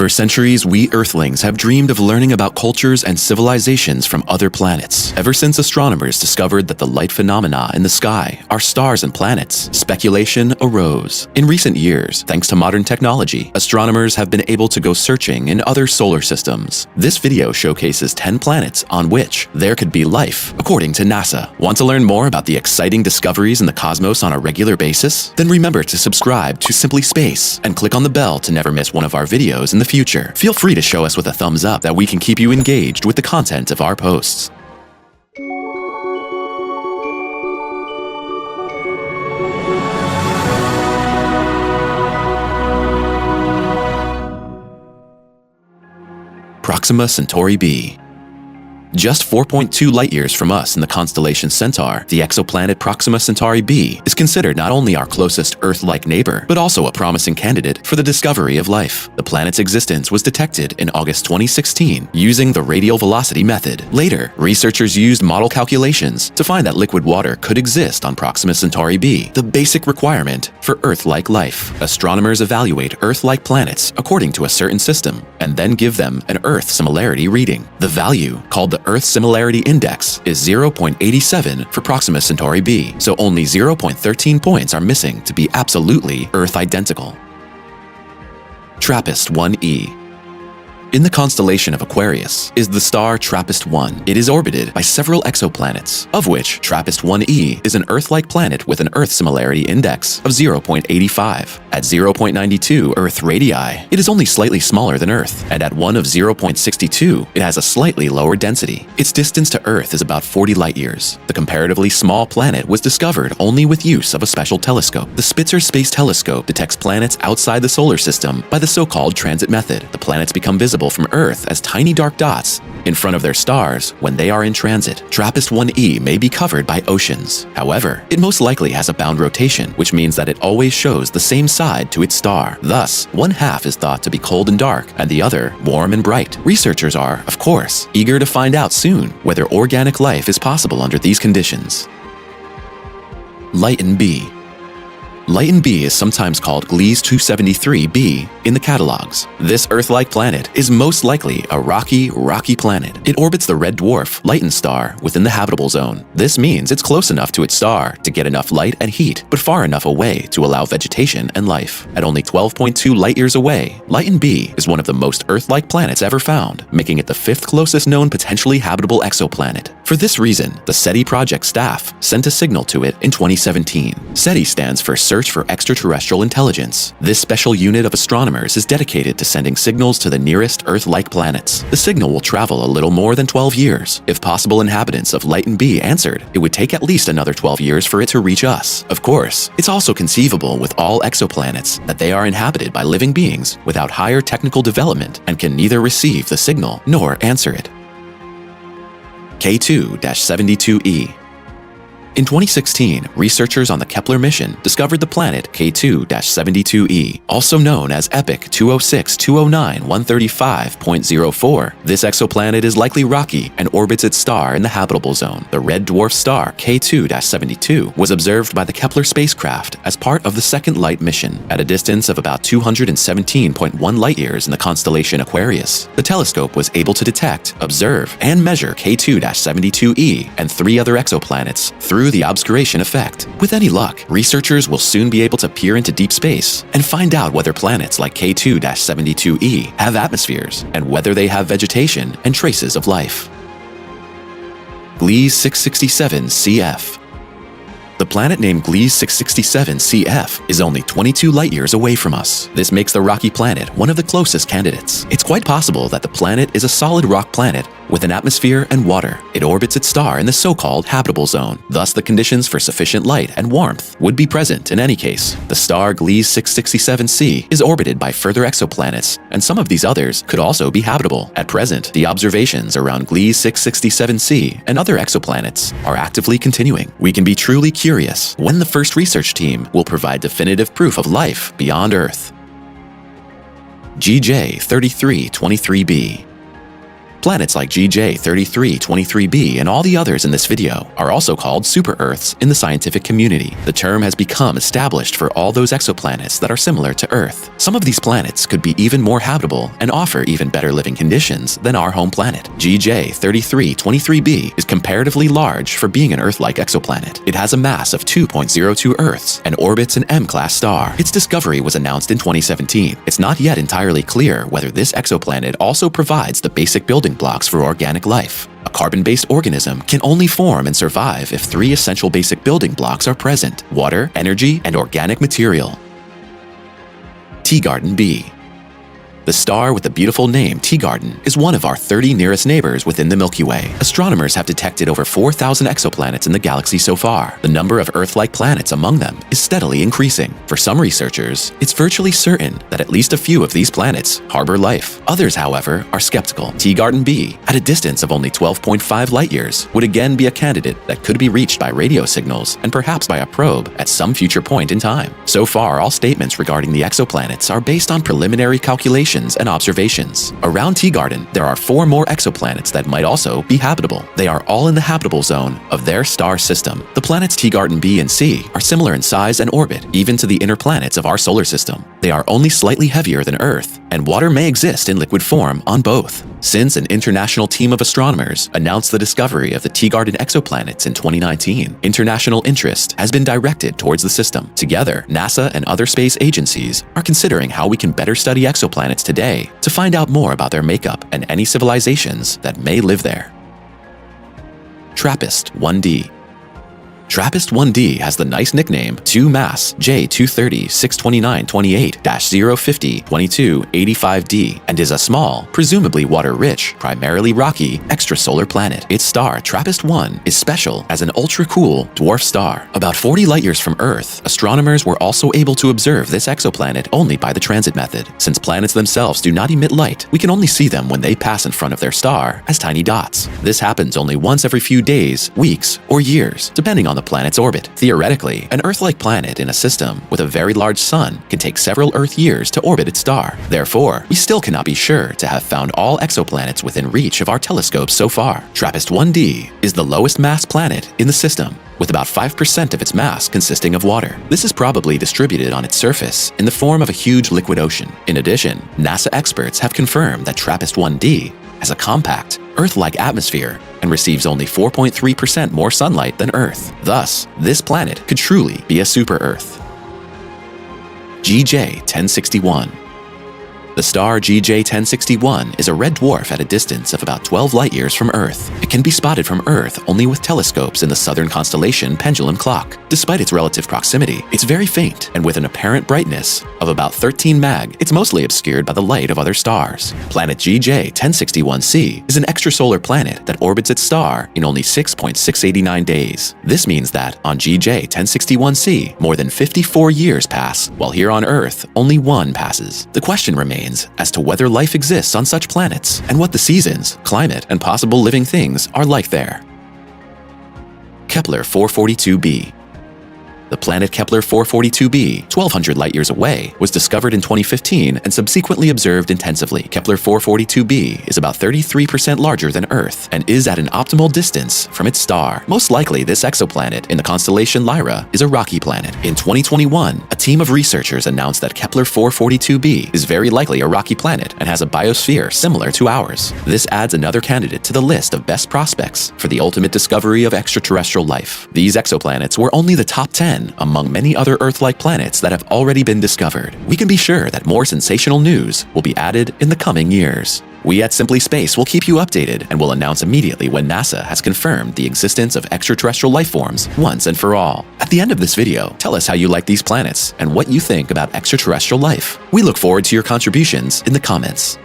For centuries, we Earthlings have dreamed of learning about cultures and civilizations from other planets. Ever since astronomers discovered that the light phenomena in the sky are stars and planets, speculation arose. In recent years, thanks to modern technology, astronomers have been able to go searching in other solar systems. This video showcases 10 planets on which there could be life, according to NASA. Want to learn more about the exciting discoveries in the cosmos on a regular basis? Then remember to subscribe to Simply Space and click on the bell to never miss one of our videos in the future. Feel free to show us with a thumbs up that we can keep you engaged with the content of our posts. Proxima Centauri b. Just 4.2 light-years from us in the constellation Centaur, the exoplanet Proxima Centauri b is considered not only our closest Earth-like neighbor, but also a promising candidate for the discovery of life. The planet's existence was detected in August 2016 using the radial velocity method. Later, researchers used model calculations to find that liquid water could exist on Proxima Centauri b, the basic requirement for Earth-like life. Astronomers evaluate Earth-like planets according to a certain system, and then give them an Earth similarity reading. The value, called the Earth Similarity Index, is 0.87 for Proxima Centauri b, so only 0.13 points are missing to be absolutely Earth identical. TRAPPIST-1e. In the constellation of Aquarius is the star TRAPPIST-1. It is orbited by several exoplanets, of which TRAPPIST-1e is an Earth-like planet with an Earth Similarity Index of 0.85. At 0.92 Earth radii, it is only slightly smaller than Earth, and at one of 0.62, it has a slightly lower density. Its distance to Earth is about 40 light-years. The comparatively small planet was discovered only with use of a special telescope. The Spitzer Space Telescope detects planets outside the solar system by the so-called transit method. The planets become visible from Earth as tiny dark dots in front of their stars when they are in transit. TRAPPIST-1e may be covered by oceans. However, it most likely has a bound rotation, which means that it always shows the same side to its star. Thus, one half is thought to be cold and dark, and the other warm and bright. Researchers are, of course, eager to find out soon whether organic life is possible under these conditions. Lytton b. Lytton b is sometimes called Gliese 273b in the catalogs. This Earth-like planet is most likely a rocky planet. It orbits the red dwarf Lytton star within the habitable zone. This means it's close enough to its star to get enough light and heat, but far enough away to allow vegetation and life. At only 12.2 light-years away, Lytton b is one of the most Earth-like planets ever found, making it the 5th closest known potentially habitable exoplanet. For this reason, the SETI project staff sent a signal to it in 2017. SETI stands for Search for Extraterrestrial Intelligence. This special unit of astronomers is dedicated to sending signals to the nearest Earth-like planets. The signal will travel a little more than 12 years. If possible inhabitants of Lytton b answered, it would take at least another 12 years for it to reach us. Of course, it's also conceivable with all exoplanets that they are inhabited by living beings without higher technical development and can neither receive the signal nor answer it. K2-72e. In 2016, researchers on the Kepler mission discovered the planet K2-72e, also known as EPIC 206-209-135.04. This exoplanet is likely rocky and orbits its star in the habitable zone. The red dwarf star K2-72 was observed by the Kepler spacecraft as part of the second light mission at a distance of about 217.1 light-years in the constellation Aquarius. The telescope was able to detect, observe, and measure K2-72e and 3 other exoplanets through the obscuration effect. With any luck, researchers will soon be able to peer into deep space and find out whether planets like K2-72e have atmospheres and whether they have vegetation and traces of life. Gliese 667 cf. The planet named Gliese 667 cf is only 22 light-years away from us. This makes the rocky planet one of the closest candidates. It's quite possible that the planet is a solid rock planet with an atmosphere and water. It orbits its star in the so-called habitable zone. Thus, the conditions for sufficient light and warmth would be present in any case. The star Gliese 667c is orbited by further exoplanets, and some of these others could also be habitable. At present, the observations around Gliese 667c and other exoplanets are actively continuing. We can be truly curious when the first research team will provide definitive proof of life beyond Earth. GJ 3323b. Planets like GJ3323b and all the others in this video are also called super-Earths in the scientific community. The term has become established for all those exoplanets that are similar to Earth. Some of these planets could be even more habitable and offer even better living conditions than our home planet. GJ3323b is comparatively large for being an Earth-like exoplanet. It has a mass of 2.02 Earths and orbits an M-class star. Its discovery was announced in 2017. It's not yet entirely clear whether this exoplanet also provides the basic building blocks for organic life. A carbon-based organism can only form and survive if three essential basic building blocks are present: water, energy, and organic material. Teegarden B. The star with the beautiful name Teegarden is one of our 30 nearest neighbors within the Milky Way. Astronomers have detected over 4,000 exoplanets in the galaxy so far. The number of Earth-like planets among them is steadily increasing. For some researchers, it's virtually certain that at least a few of these planets harbor life. Others, however, are skeptical. Teegarden B, at a distance of only 12.5 light-years, would again be a candidate that could be reached by radio signals and perhaps by a probe at some future point in time. So far, all statements regarding the exoplanets are based on preliminary calculations and observations. Around Teegarden, there are 4 more exoplanets that might also be habitable. They are all in the habitable zone of their star system. The planets Teegarden B and C are similar in size and orbit, even to the inner planets of our solar system. They are only slightly heavier than Earth, and water may exist in liquid form on both. Since an international team of astronomers announced the discovery of the Teegarden exoplanets in 2019, international interest has been directed towards the system. Together, NASA and other space agencies are considering how we can better study exoplanets today to find out more about their makeup and any civilizations that may live there. TRAPPIST-1d. TRAPPIST-1d has the nice nickname 2-mass J230-629-28-050-22-85d and is a small, presumably water-rich, primarily rocky, extrasolar planet. Its star, TRAPPIST-1, is special as an ultra-cool dwarf star. About 40 light-years from Earth, astronomers were also able to observe this exoplanet only by the transit method. Since planets themselves do not emit light, we can only see them when they pass in front of their star as tiny dots. This happens only once every few days, weeks, or years, depending on the planet's orbit. Theoretically, an Earth-like planet in a system with a very large sun can take several Earth years to orbit its star. Therefore, we still cannot be sure to have found all exoplanets within reach of our telescopes so far. TRAPPIST-1d is the lowest mass planet in the system, with about 5% of its mass consisting of water. This is probably distributed on its surface in the form of a huge liquid ocean. In addition, NASA experts have confirmed that TRAPPIST-1d has a compact, Earth-like atmosphere and receives only 4.3% more sunlight than Earth. Thus, this planet could truly be a super-Earth. GJ1061. The star GJ1061 is a red dwarf at a distance of about 12 light-years from Earth. It can be spotted from Earth only with telescopes in the southern constellation Pendulum Clock. Despite its relative proximity, it's very faint, and with an apparent brightness of about 13 mag, it's mostly obscured by the light of other stars. Planet GJ1061c is an extrasolar planet that orbits its star in only 6.689 days. This means that on GJ1061c, more than 54 years pass, while here on Earth, only 1 passes. The question remains as to whether life exists on such planets and what the seasons, climate, and possible living things are like there. Kepler 442b. The planet Kepler 442b, 1,200 light-years away, was discovered in 2015 and subsequently observed intensively. Kepler 442b is about 33% larger than Earth and is at an optimal distance from its star. Most likely, this exoplanet in the constellation Lyra is a rocky planet. In 2021, a team of researchers announced that Kepler 442b is very likely a rocky planet and has a biosphere similar to ours. This adds another candidate to the list of best prospects for the ultimate discovery of extraterrestrial life. These exoplanets were only the top 10 among many other Earth-like planets that have already been discovered. We can be sure that more sensational news will be added in the coming years. We at Simply Space will keep you updated and will announce immediately when NASA has confirmed the existence of extraterrestrial life forms once and for all. At the end of this video, tell us how you like these planets and what you think about extraterrestrial life. We look forward to your contributions in the comments.